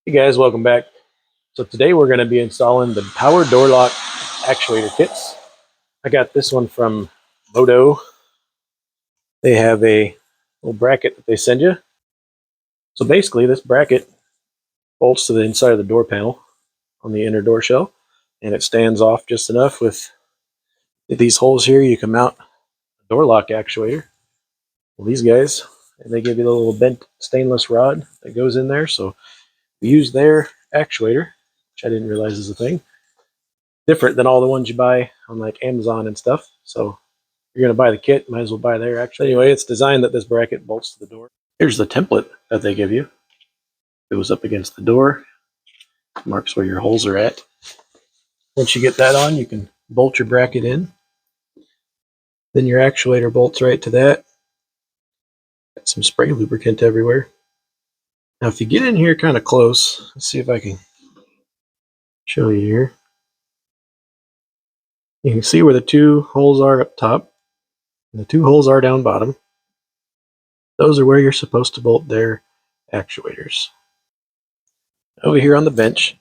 Hey guys, welcome back. So today we're going to be installing the power door lock actuator kits. I got this one from Modo. They have a little bracket that they send you. So basically this bracket bolts to the inside of the door panel on the inner door shell, and it stands off just enough with these holes here. You can mount a door lock actuator. Well, these guys, they give you a little bent stainless rod that goes in there. So we use their actuator, which I didn't realize is a thing. Different than all the ones you buy on like Amazon and stuff. So if you're going to buy the kit, might as well buy their actuator. Anyway, it's designed that this bracket bolts to the door. Here's the template that they give you. It goes up against the door, marks where your holes are at. Once you get that on, you can bolt your bracket in. Then your actuator bolts right to that. Got some spray lubricant everywhere. Now if you get in here kind of close, let's see if I can show you here. You can see where the two holes are up top, and the two holes are down bottom. Those are where you're supposed to bolt their actuators. Over here on the bench,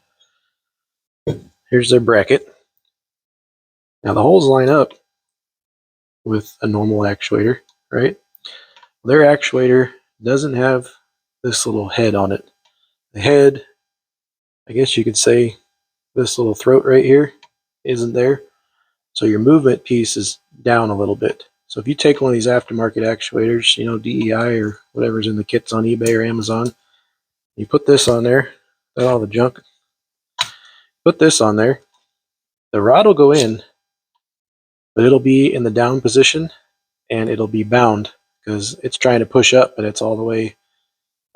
here's their bracket. Now the holes line up with a normal actuator, right? Their actuator doesn't have this little head on it. The head, I guess you could say this little throat right here isn't there. So your movement piece is down a little bit. So if you take one of these aftermarket actuators, you know, DEI or whatever's in the kits on eBay or Amazon, you put this on there, got all the junk, put this on there, the rod will go in, but it'll be in the down position and it'll be bound because it's trying to push up, but it's all the way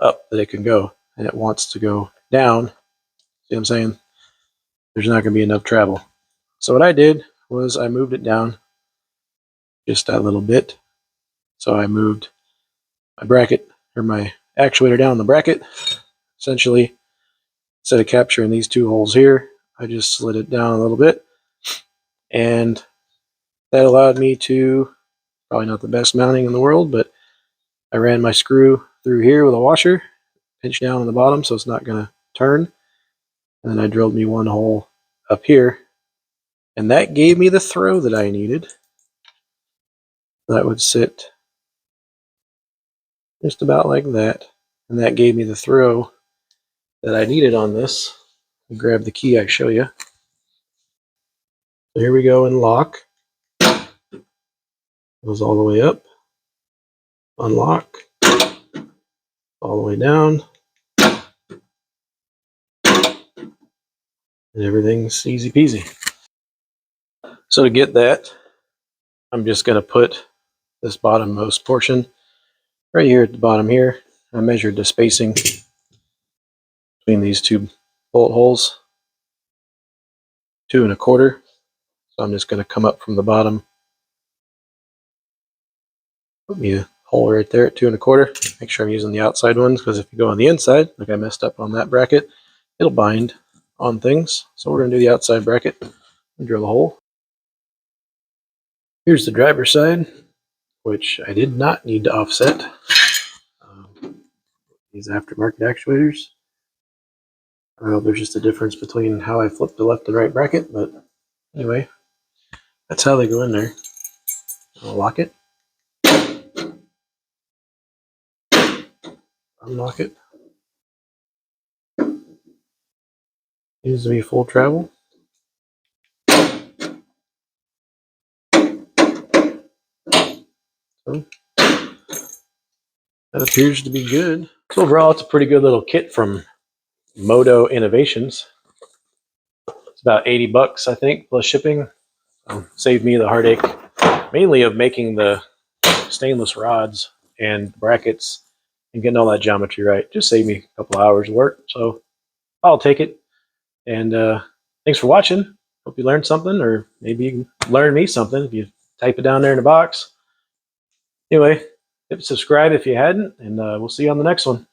up that it can go, and it wants to go down. See what I'm saying? There's not going to be enough travel. So what I did was I moved it down just that little bit. So I moved my bracket or my actuator down the bracket. Essentially, instead of capturing these two holes here, I just slid it down a little bit, and that allowed me to, probably not the best mounting in the world, but I ran my screw through here with a washer, pinched down on the bottom so it's not going to turn, and then I drilled me one hole up here, and that gave me the throw that I needed. That would sit just about like that, and that gave me the throw that I needed on this. I'll grab the key, I show you. So here we go in lock. Goes all the way up, unlock, all the way down, and everything's easy peasy. So to get that, I'm just going to put this bottommost portion right here at the bottom here. I measured the spacing between these two bolt holes, 2 1/4. So I'm just going to come up from the bottom, put me a hole right there at 2 1/4. Make sure I'm using the outside ones, because if you go on the inside, like I messed up on that bracket, it'll bind on things. So we're going to do the outside bracket and drill a hole. Here's the driver's side, which I did not need to offset. These aftermarket actuators. There's just a difference between how I flip the left and right bracket, but anyway, that's how they go in there. I'll lock it, unlock it. Needs to be full travel. So that appears to be good. So overall, it's a pretty good little kit from Modo Innovations. It's about 80 bucks, I think, plus shipping. Saved me the heartache, mainly of making the stainless rods and brackets and getting all that geometry right. Just saved me a couple hours of work. So I'll take it. And thanks for watching. Hope you learned something, or maybe you can learn me something if you type it down there in the box. Anyway, hit subscribe if you hadn't, and we'll see you on the next one.